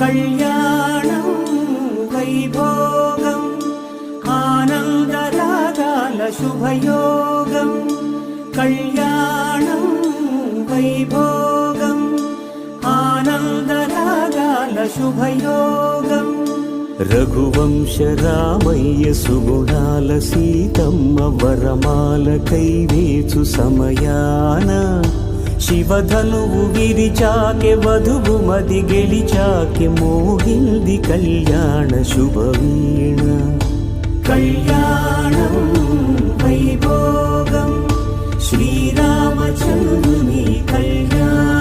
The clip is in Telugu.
కళ్యాణం వైభోగం ఆనందరాగాల శుభయోగం కళ్యాణం వైభోగం ఆనందరాగాల శుభయోగం రఘువంశ రామయ్య సుగుణాల సీతమ్మ వరమాల కైవేచు సమయాన శివధనువు విరిచాకె వధువు మది గెలిచాకె మోగింది కళ్యాణ శుభవీణ కళ్యాణం వైభోగం శ్రీరామచంద్రుని కళ్యాణం